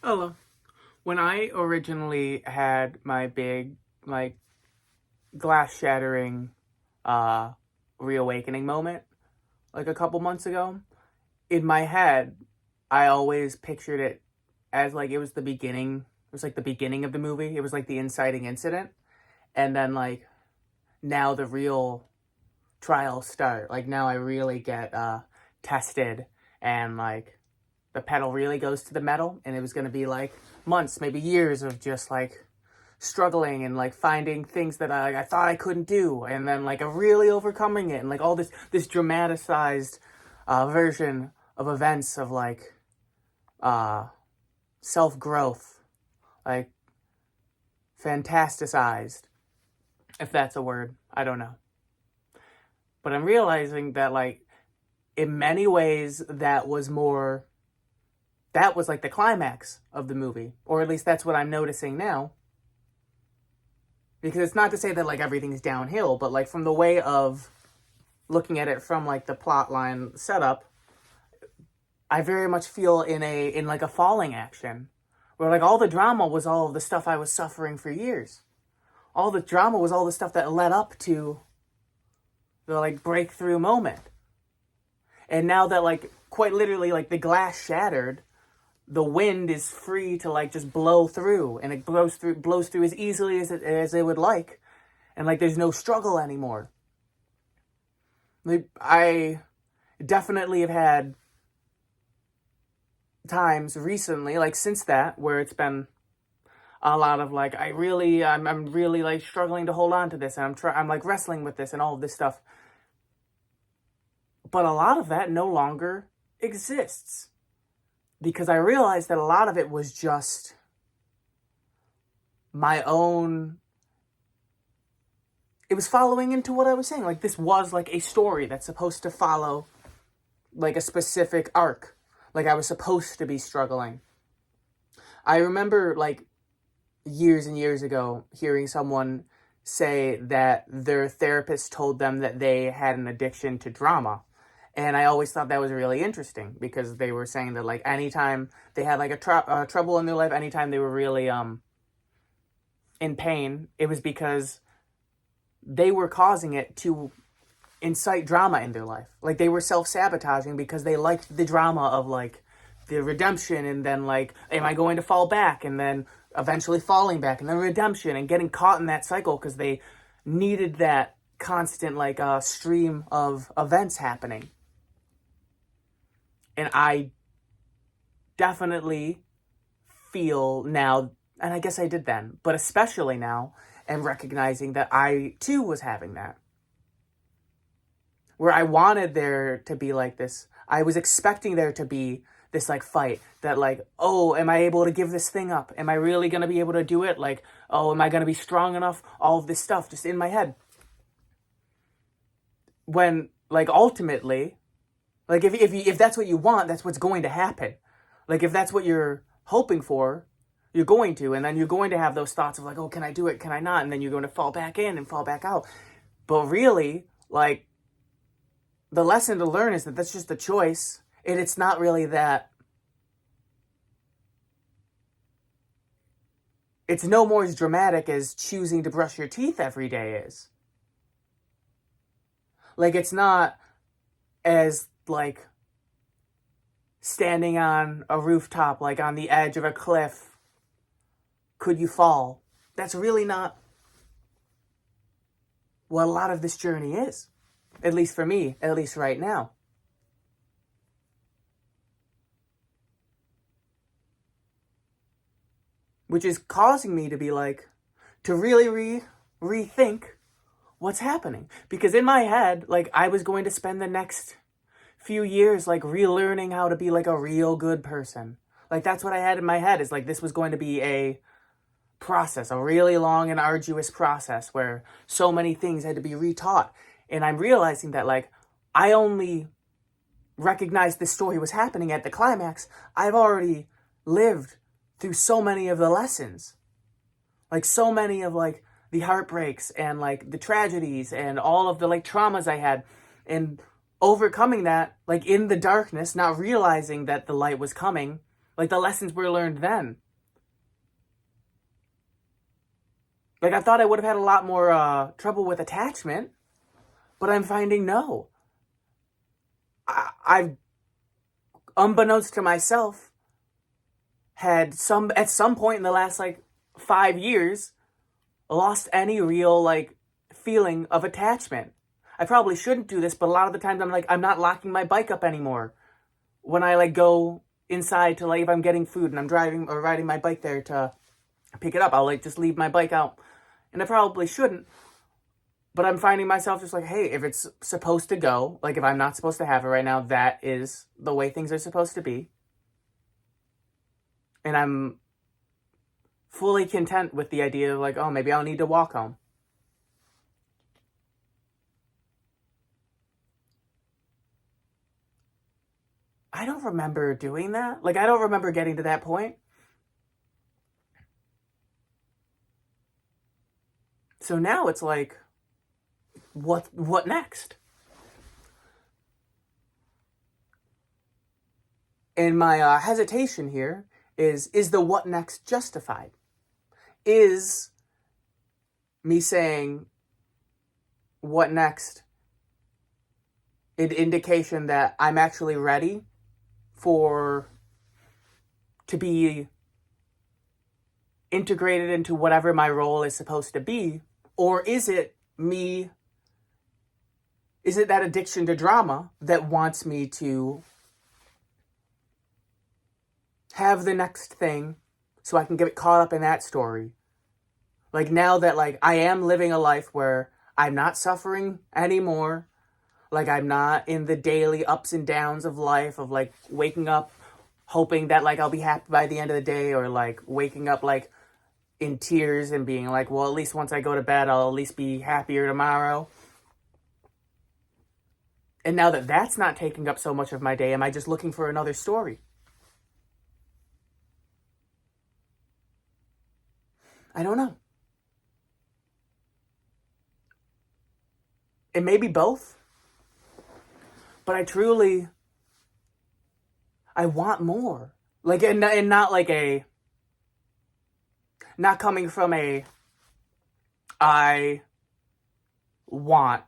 Hello. When I originally had my big, like, glass shattering, uh, reawakening moment, like a couple months ago, in my head, I always pictured it as like it was the beginning. It was like the beginning of the movie. It was like the inciting incident. And then, like, now the real trials start. Like, now I really get, tested and, like, the pedal really goes to the metal, and it was going to be like months, maybe years of just like struggling and like finding things that I thought I couldn't do, and then like really overcoming it, and like all this dramatized version of events of like uh, self growth, like fantasticized, if that's a word. I don't know, but I'm realizing that like in many ways that was like the climax of the movie, or at least that's what I'm noticing now. Because it's not to say that like everything's downhill, but like from the way of looking at it from like the plot line setup, I very much feel in like a falling action, where like all the drama was all of the stuff I was suffering for years. All the drama was all the stuff that led up to the like breakthrough moment. And now that like quite literally like the glass shattered, the wind is free to like just blow through, and it blows through as easily as it would like, and like there's no struggle anymore. Like, I definitely have had times recently, like since that, where it's been a lot of like I'm really like struggling to hold on to this, and I'm like wrestling with this and all of this stuff, but a lot of that no longer exists, because I realized that a lot of it was just my own. It was following into what I was saying. Like, this was like a story that's supposed to follow like a specific arc. Like, I was supposed to be struggling. I remember like years and years ago hearing someone say that their therapist told them that they had an addiction to drama. And I always thought that was really interesting, because they were saying that like anytime they had like a trouble in their life, anytime they were really in pain, it was because they were causing it to incite drama in their life. Like, they were self-sabotaging because they liked the drama of like the redemption, and then like, am I going to fall back, and then eventually falling back, and then redemption, and getting caught in that cycle because they needed that constant like stream of events happening. And I definitely feel now, and I guess I did then, but especially now, am recognizing that I too was having that. Where I wanted there to be like this, I was expecting there to be this like fight that like, oh, am I able to give this thing up? Am I really going to be able to do it? Like, oh, am I going to be strong enough? All of this stuff just in my head. When like ultimately, like if that's what you want, that's what's going to happen. Like, if that's what you're hoping for, you're going to, and then you're going to have those thoughts of like, oh, can I do it? Can I not? And then you're going to fall back in and fall back out. But really, like, the lesson to learn is that that's just a choice, and it's not really that. It's no more as dramatic as choosing to brush your teeth every day is. Like, it's not as like standing on a rooftop, like on the edge of a cliff. Could you fall? That's really not what a lot of this journey is. At least for me, at least right now. Which is causing me to be like, to really rethink what's happening. Because in my head, like, I was going to spend the next few years like relearning how to be like a real good person. Like, that's what I had in my head, is like this was going to be a process, a really long and arduous process where so many things had to be retaught. And I'm realizing that like I only recognized this story was happening at the climax. I've already lived through so many of the lessons. Like, so many of like the heartbreaks and like the tragedies and all of the like traumas I had, and overcoming that like in the darkness, not realizing that the light was coming, Like the lessons were learned then. Like I thought I would have had a lot more trouble with attachment, but I'm finding no. I've, unbeknownst to myself, had at some point in the last like 5 years, lost any real like feeling of attachment. I probably shouldn't do this, but a lot of the times I'm not locking my bike up anymore. When I like go inside to like, if I'm getting food and I'm driving or riding my bike there to pick it up, I'll like just leave my bike out. And I probably shouldn't. But I'm finding myself just like, hey, if it's supposed to go, like if I'm not supposed to have it right now, that is the way things are supposed to be. And I'm fully content with the idea of like, oh, maybe I'll need to walk home. I don't remember doing that. Like, I don't remember getting to that point. So now it's like, what next? And my hesitation here is the what next justified? Is me saying what next an indication that I'm actually ready to be integrated into whatever my role is supposed to be? Or is it that addiction to drama that wants me to have the next thing so I can get caught up in that story? Like now that like I am living a life where I'm not suffering anymore, like I'm not in the daily ups and downs of life of like waking up hoping that like I'll be happy by the end of the day, or like waking up like in tears and being like, well, at least once I go to bed, I'll at least be happier tomorrow. And now that that's not taking up so much of my day, am I just looking for another story? I don't know. It may be both, but I want more. Like, and not like not coming from I want,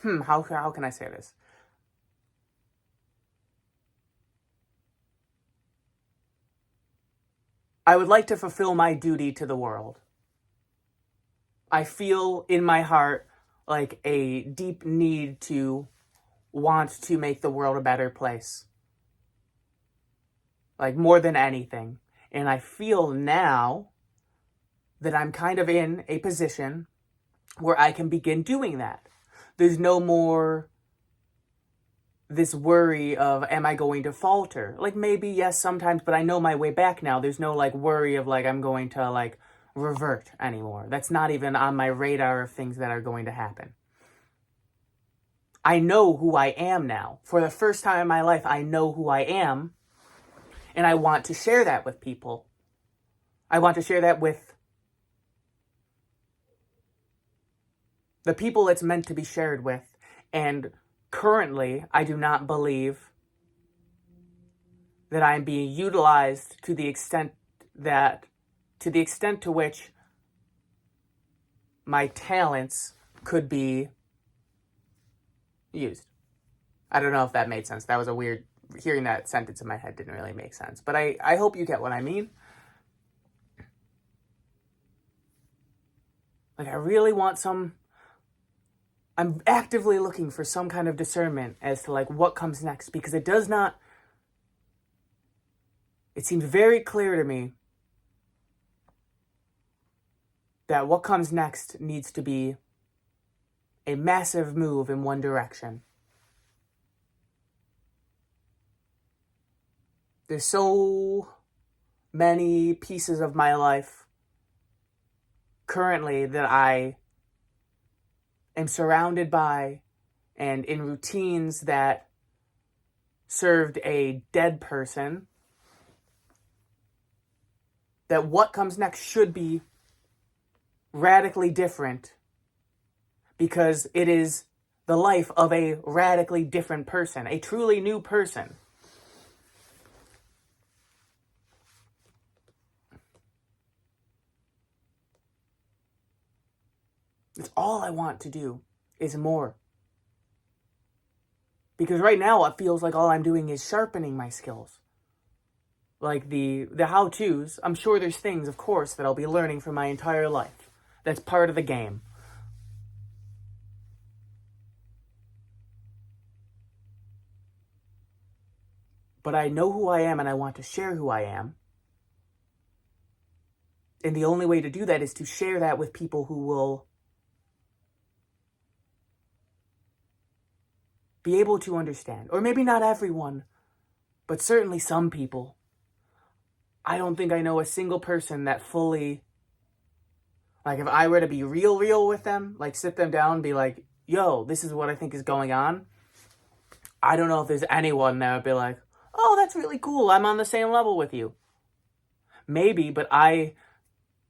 how can I say this? I would like to fulfill my duty to the world. I feel in my heart like a deep need to want to make the world a better place. Like more than anything. And I feel now that I'm kind of in a position where I can begin doing that. There's no more this worry of, am I going to falter? Like maybe, yes, sometimes, but I know my way back now. There's no like worry of like, I'm going to like revert anymore. That's not even on my radar of things that are going to happen. I know who I am now. For the first time in my life, I know who I am. And I want to share that with people. I want to share that with the people it's meant to be shared with. And currently, I do not believe that I'm being utilized to the extent to which my talents could be used. I don't know if that made sense. That was a weird, hearing that sentence in my head didn't really make sense. But I hope you get what I mean. Like I really want I'm actively looking for some kind of discernment as to like what comes next, because it seems very clear to me that what comes next needs to be a massive move in one direction. There's so many pieces of my life currently that I am surrounded by and in routines that served a dead person, that what comes next should be radically different, because it is the life of a radically different person, a truly new person. It's all I want to do is more. Because right now it feels like all I'm doing is sharpening my skills. Like the how-tos, I'm sure there's things, of course, that I'll be learning for my entire life. That's part of the game. But I know who I am and I want to share who I am. And the only way to do that is to share that with people who will be able to understand. Or maybe not everyone, but certainly some people. I don't think I know a single person that fully, like if I were to be real with them, like sit them down and be like, yo, this is what I think is going on. I don't know if there's anyone that would be like, oh, that's really cool. I'm on the same level with you. Maybe, but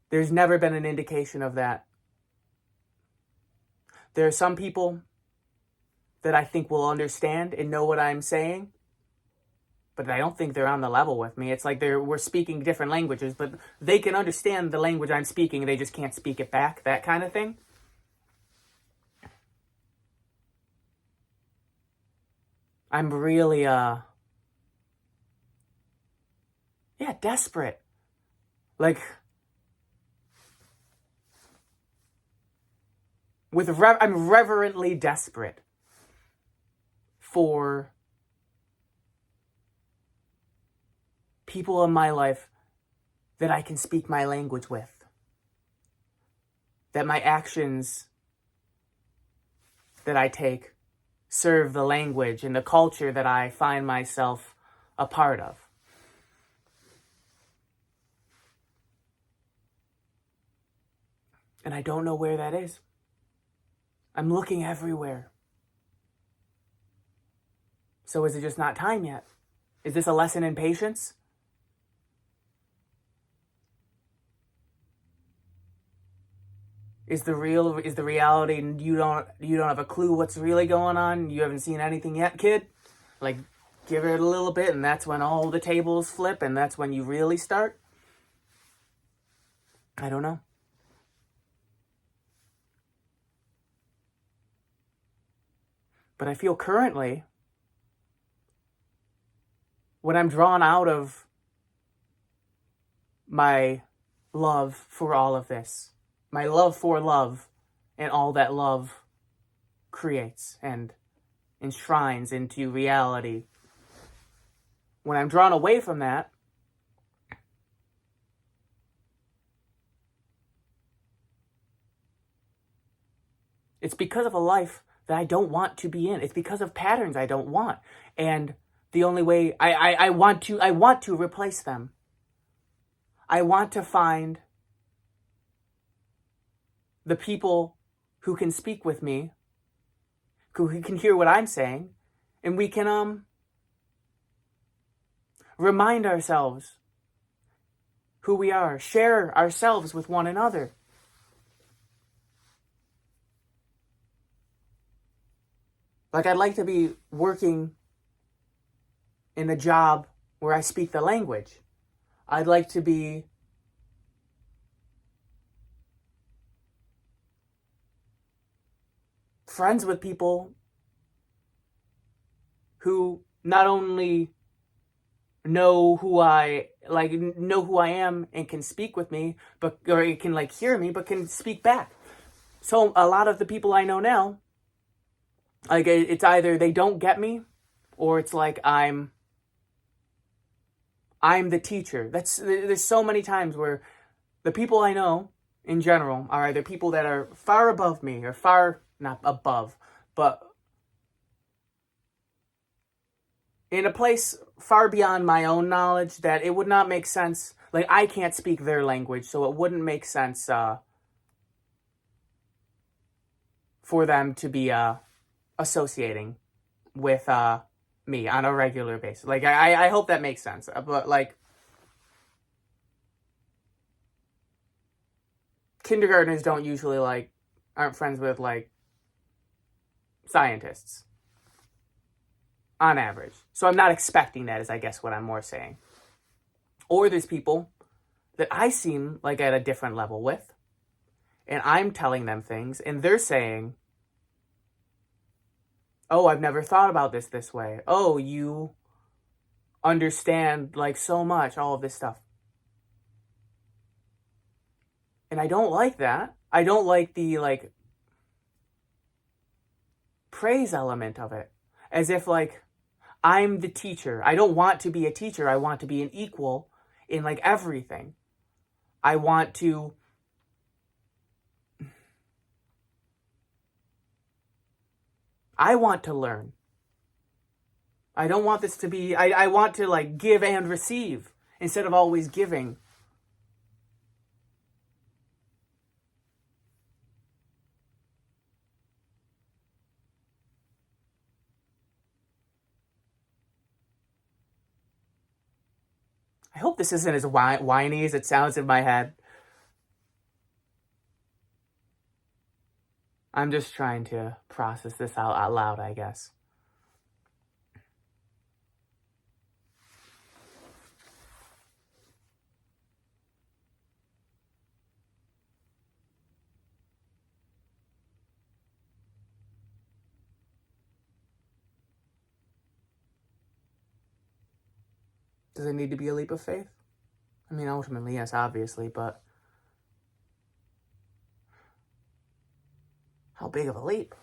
there's never been an indication of that. There are some people that I think will understand and know what I'm saying, but I don't think they're on the level with me. It's like we're speaking different languages, but they can understand the language I'm speaking, they just can't speak it back, that kind of thing. I'm really, desperate. Like, I'm reverently desperate for people in my life that I can speak my language with. That my actions that I take serve the language and the culture that I find myself a part of. And I don't know where that is. I'm looking everywhere. So is it just not time yet? Is this a lesson in patience? Is the reality you don't have a clue what's really going on? You haven't seen anything yet, kid? Like, give it a little bit and that's when all the tables flip and that's when you really start? I don't know. But I feel currently, when I'm drawn out of my love for all of this, my love for love and all that love creates and enshrines into reality, when I'm drawn away from that, it's because of a life that I don't want to be in. It's because of patterns I don't want. And the only way I want to replace them. I want to find the people who can speak with me, who can hear what I'm saying, and we can remind ourselves who we are, share ourselves with one another. Like, I'd like to be working in a job where I speak the language. I'd like to be friends with people who not only know who I am and can speak with me, or can hear me, but can speak back. So a lot of the people I know now, like, it's either they don't get me, or it's like I'm the teacher. There's so many times where the people I know in general are either people that are far above me, or far, not above, but in a place far beyond my own knowledge, that it would not make sense. Like, I can't speak their language, so it wouldn't make sense for them to be associating with me on a regular basis. Like, I hope that makes sense. But, like, kindergartners don't usually, aren't friends with, scientists. On average. So I'm not expecting that, is I guess what I'm more saying. Or there's people that I seem like at a different level with, and I'm telling them things, and they're saying, oh, I've never thought about this way. Oh, you understand like so much, all of this stuff. And I don't like that. I don't like the like praise element of it. As if like I'm the teacher. I don't want to be a teacher. I want to be an equal in like everything. I want to learn. I don't want this to be, I want to like give and receive instead of always giving. I hope this isn't as whiny as it sounds in my head. I'm just trying to process this out loud, I guess. Does it need to be a leap of faith? I mean, ultimately, yes, obviously, but how big of a leap?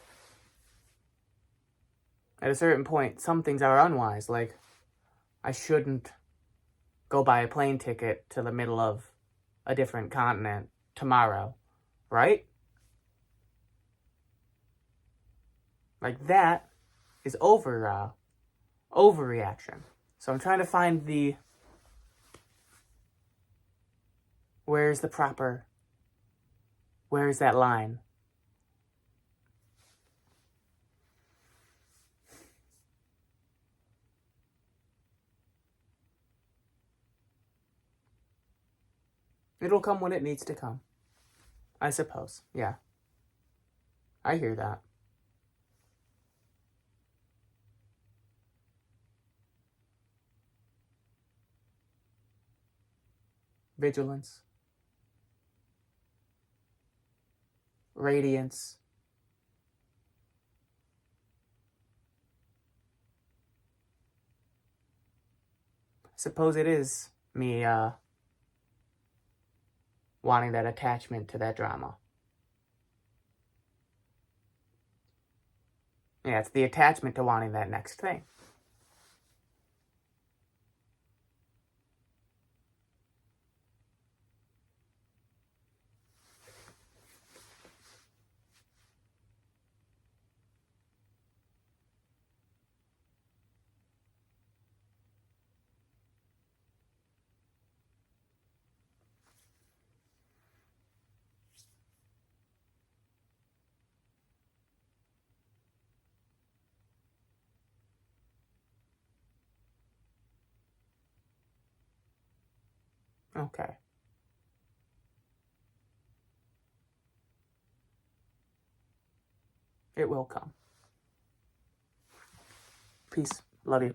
At a certain point, some things are unwise, like I shouldn't go buy a plane ticket to the middle of a different continent tomorrow, right? Like that is overreaction. So I'm trying to find where's that line? It'll come when it needs to come, I suppose. Yeah, I hear that. Vigilance, radiance. I suppose it is me wanting that attachment to that drama. Yeah, it's the attachment to wanting that next thing. Okay. It will come. Peace. Love you.